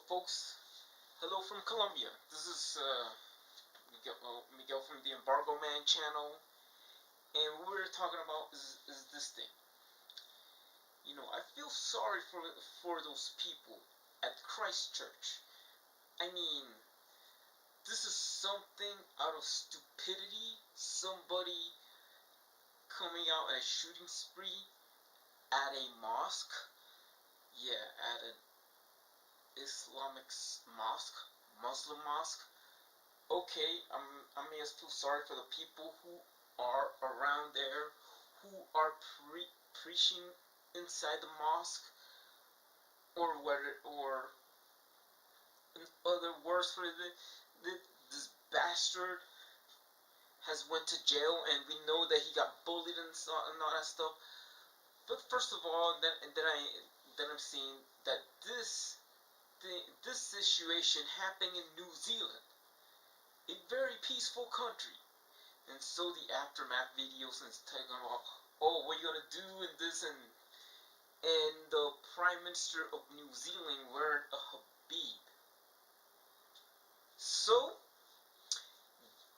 folks. Hello from Colombia. This is Miguel from the Embargo Man channel, and what we're talking about is this thing. I feel sorry for those people at Christchurch. I mean, this is something out of stupidity. Somebody coming out a shooting spree at a mosque. Yeah, at an Islamic mosque, Muslim mosque. Okay, I may as feel sorry for the people who are around there, who are preaching inside the mosque, or in other words for this bastard has went to jail, and we know that he got bullied and all that stuff. But first of all, then I'm seeing that this situation happening in New Zealand, a very peaceful country, and so the aftermath videos and talking about, oh, what are you gonna do in this, and the Prime Minister of New Zealand wearing a habib. So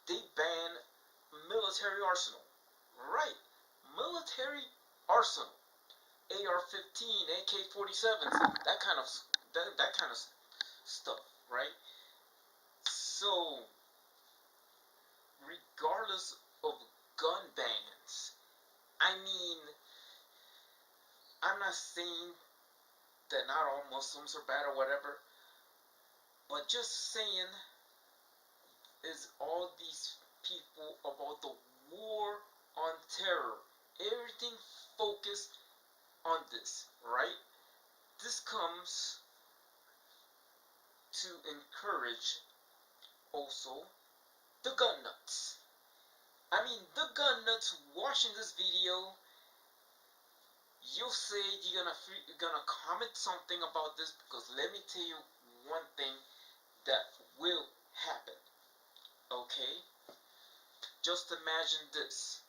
they ban military arsenal, right? Military arsenal, AR-15, AK-47s, that kind of stuff, right? So, regardless of gun bans, I mean, I'm not saying that not all Muslims are bad or whatever, but just saying is all these people about the war on terror, everything focused on this, right? This comes to encourage also the gun nuts. I mean, the gun nuts watching this video, you'll say you're gonna comment something about this, because let me tell you one thing that will happen. Okay? Just imagine this.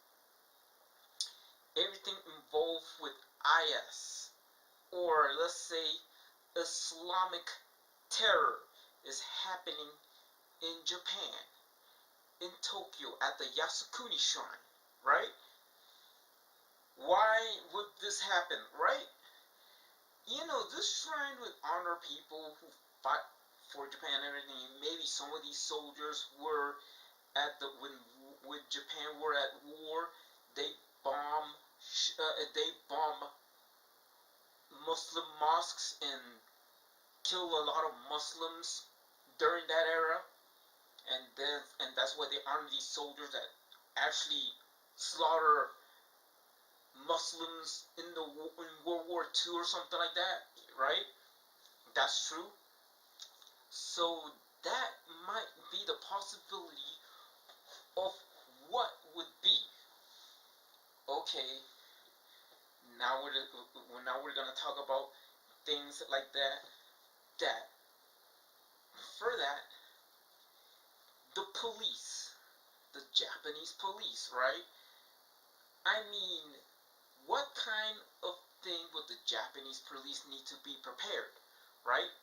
Everything involved with IS, or let's say Islamic terror, is happening in Japan, in Tokyo, at the Yasukuni Shrine, right? Why would this happen, right? This shrine would honor people who fought for Japan and everything. Maybe some of these soldiers were when Japan were at war, they bomb Muslim mosques and kill a lot of Muslims during that era, and that's why they honor these soldiers that actually slaughter Muslims in World War II or something like that, right? That's true. So that might be the possibility of what would be. Okay, now we're gonna talk about things like that. For that, the police, the Japanese police, right? I mean, what kind of thing would the Japanese police need to be prepared, right?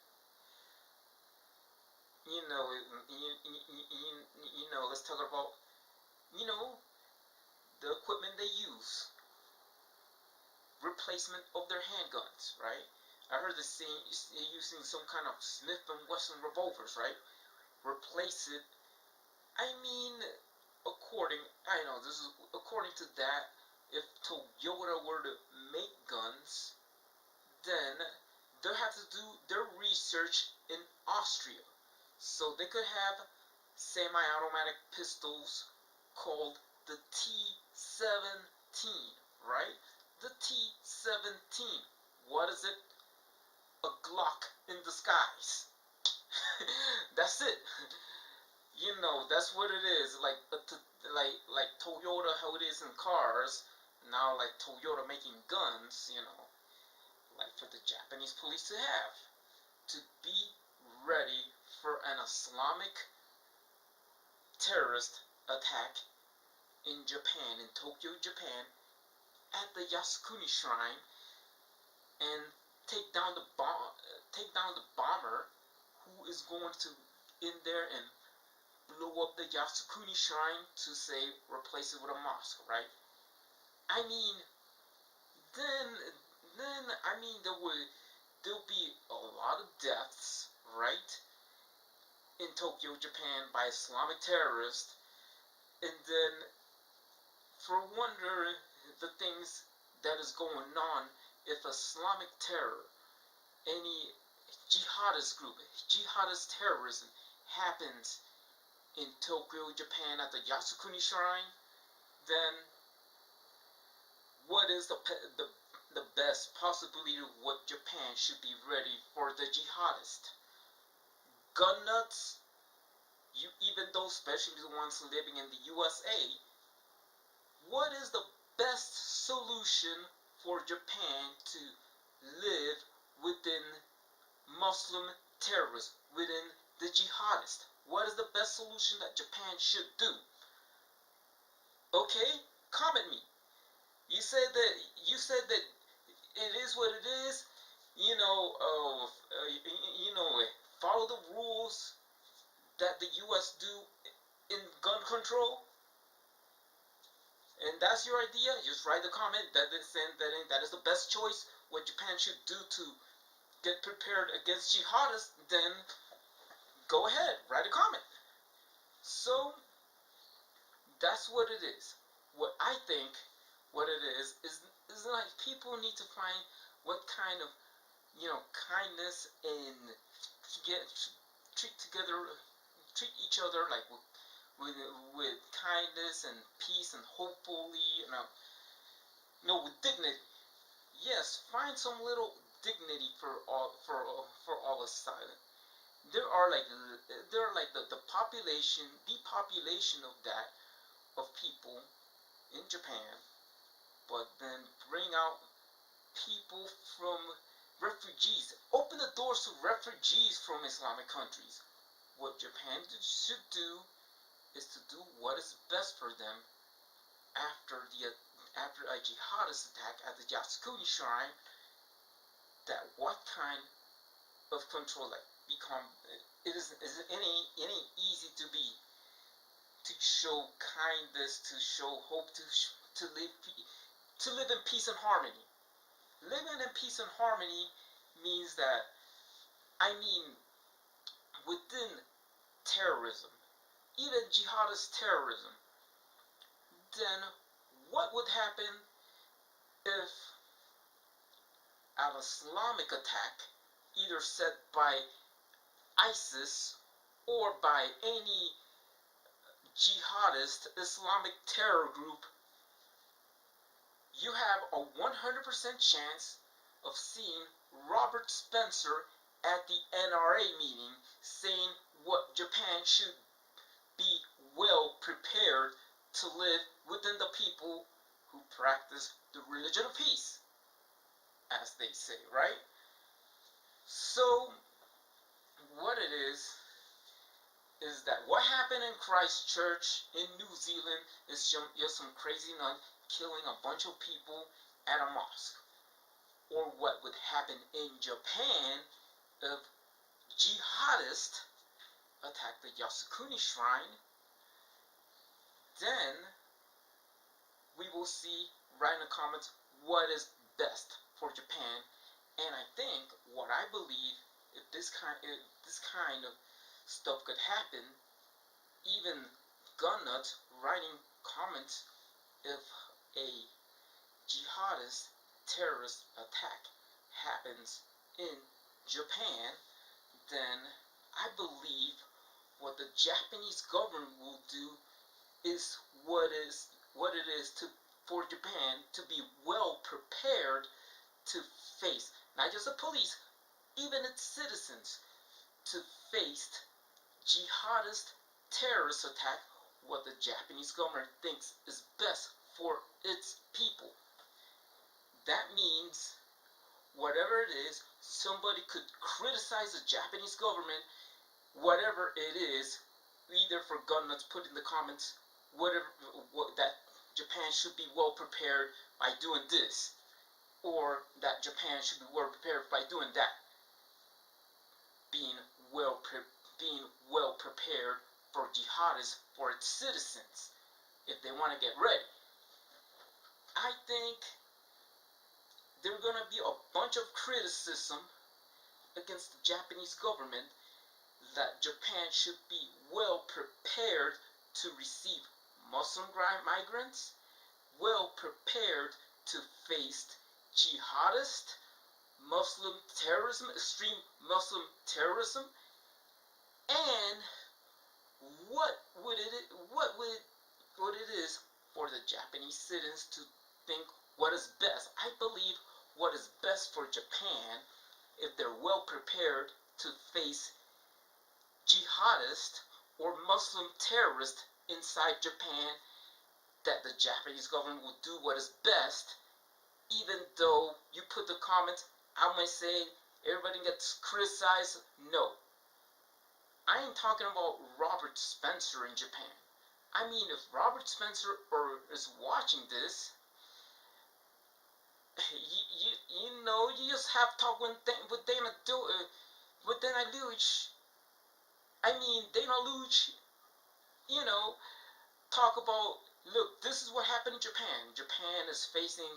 Let's talk about, the equipment they use, replacement of their handguns, right? I heard they're using some kind of Smith & Wesson revolvers, right? Replace it. I mean, this is according to that, if Toyota were to make guns, then they'll have to do their research in Austria. So they could have semi-automatic pistols called the T-17, right? The T-17. What is it? A Glock in disguise. That's it. That's what it is. Like Toyota, how it is in cars. Now, like Toyota making guns. Like for the Japanese police to have, to be ready for an Islamic terrorist attack in Japan, in Tokyo, Japan, at the Yasukuni Shrine, and take down the bomber who is going to in there and blow up the Yasukuni Shrine to say replace it with a mosque, right? I mean, then I mean there'll be a lot of deaths, right? In Tokyo, Japan, by Islamic terrorists, and then for wonder the things that is going on if Islamic terror, any jihadist group, jihadist terrorism happens in Tokyo, Japan at the Yasukuni Shrine, then what is the best possibility of what Japan should be ready for the jihadist? Gun nuts, even those, especially the ones living in the USA, what is the best solution for Japan to live within Muslim terrorists, within the jihadists? What is the best solution that Japan should do? Okay, comment me. You said that it is what it is. Follow the rules that the U.S. do in gun control. And that's your idea. Just write a comment that is the best choice. What Japan should do to get prepared against jihadists. Then go ahead, write a comment. So that's what it is. What I think, what it is like people need to find what kind of kindness and treat each other like with kindness and peace and hopefully with dignity. Yes, find some little dignity for all asylum. There are like the population of people in Japan, but then bring out people from refugees. Open the doors to refugees from Islamic countries. What Japan should do is to do what is best for them after a jihadist attack at the Yasukuni Shrine. That what kind of control it isn't any easy to show kindness, to show hope, to live in peace and harmony. Living in peace and harmony means that, within terrorism, even jihadist terrorism, then what would happen if an Islamic attack, either set by ISIS or by any jihadist Islamic terror group, you have a 100% chance of seeing Robert Spencer at the NRA meeting saying what Japan should be well prepared to live within the people who practice the religion of peace, as they say, right? So, what it is that what happened in Christchurch in New Zealand is just some crazy nun killing a bunch of people at a mosque. Or what would happen in Japan if jihadists attack the Yasukuni Shrine, then we will see, write in the comments, what is best for Japan. And I think, what I believe, if this kind of stuff could happen, even gun nuts writing comments, if a jihadist terrorist attack happens in Japan, then I believe what the Japanese government will do is what it is for Japan to be well prepared to face, not just the police, even its citizens, to face jihadist terrorist attack, what the Japanese government thinks is best for its people. That means, whatever it is, somebody could criticize the Japanese government, whatever it is, either for gun nuts, put in the comments, that Japan should be well prepared by doing this, or that Japan should be well prepared by doing that. Being being well prepared for jihadists, for its citizens, if they want to get ready. I think there's going to be a bunch of criticism against the Japanese government that Japan should be well prepared to receive Muslim migrants, well prepared to face jihadist, Muslim terrorism, extreme Muslim terrorism, and what it is for the Japanese citizens to think what is best. I believe what is best for Japan, if they're well prepared to face jihadist or Muslim terrorist inside Japan, that the Japanese government will do what is best. Even though you put the comments, I might say everybody gets criticized. No, I ain't talking about Robert Spencer in Japan. I mean, if Robert Spencer is watching this, you just have to talk with Dana Luch. I mean, Dana Luch, talk about, look, this is what happened in Japan. Japan is facing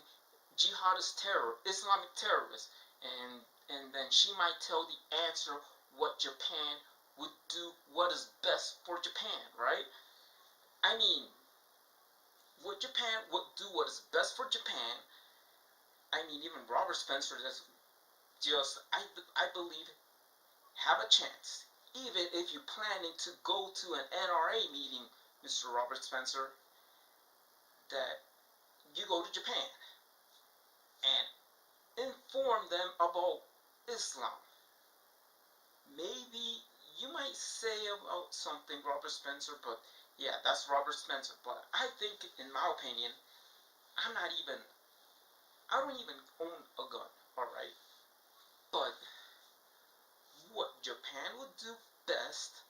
jihadist terror, Islamic terrorists, and then she might tell the answer what Japan would do, what is best for Japan, right? I mean, what Japan would do, what is best for Japan. I mean, even Robert Spencer does just, I believe, have a chance. Even if you're planning to go to an NRA meeting, Mr. Robert Spencer, that you go to Japan and inform them about Islam. Maybe you might say about something, Robert Spencer, but yeah, that's Robert Spencer. But I think, in my opinion, I don't even own a gun, alright? But what Japan would do best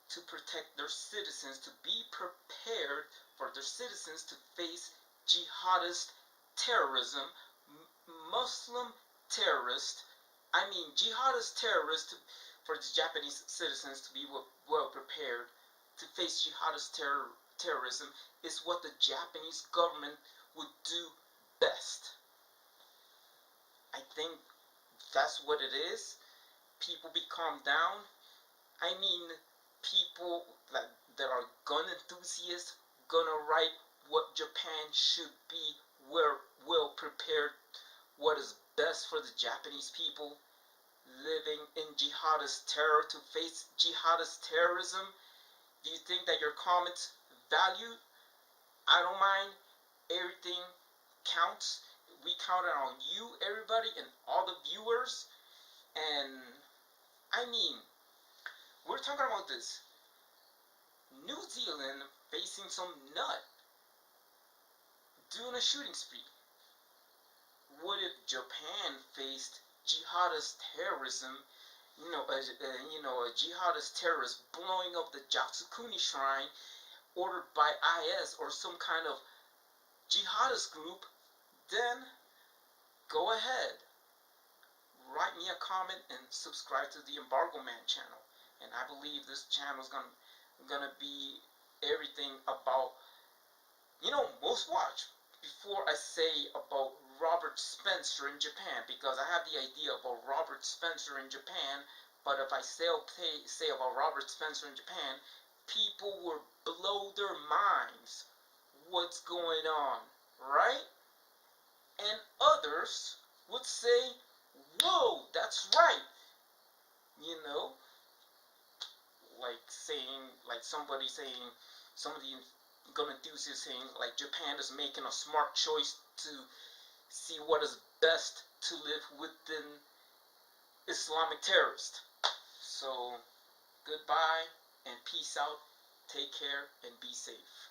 to protect their citizens, to be prepared for their citizens to face jihadist terrorism, Muslim terrorist, jihadist terrorists, for the Japanese citizens to be well prepared to face jihadist terrorism is what the Japanese government would do best. I think that's what it is. People be calmed down. I mean, people that are gun enthusiasts gonna write what Japan should be well prepared, what is best for the Japanese people living in jihadist terror, to face jihadist terrorism. Do you think that your comments value? I don't mind. Everything counts. We count on you, everybody, and all the viewers. And I mean, we're talking about this. New Zealand facing some nut doing a shooting spree. What if Japan faced jihadist terrorism? A jihadist terrorist blowing up the Yasukuni Shrine ordered by IS or some kind of jihadist group, then go ahead. Write me a comment and subscribe to the Embargo Man channel. And I believe this channel is gonna be everything about, most watch. Before I say about Robert Spencer in Japan, because I have the idea about Robert Spencer in Japan, but if I say about Robert Spencer in Japan, people will blow their minds what's going on, right? And others would say, whoa, that's right. Somebody saying, some of the gun enthusiasts saying, like, Japan is making a smart choice to see what is best to live within Islamic terrorists. So, goodbye and peace out. Take care and be safe.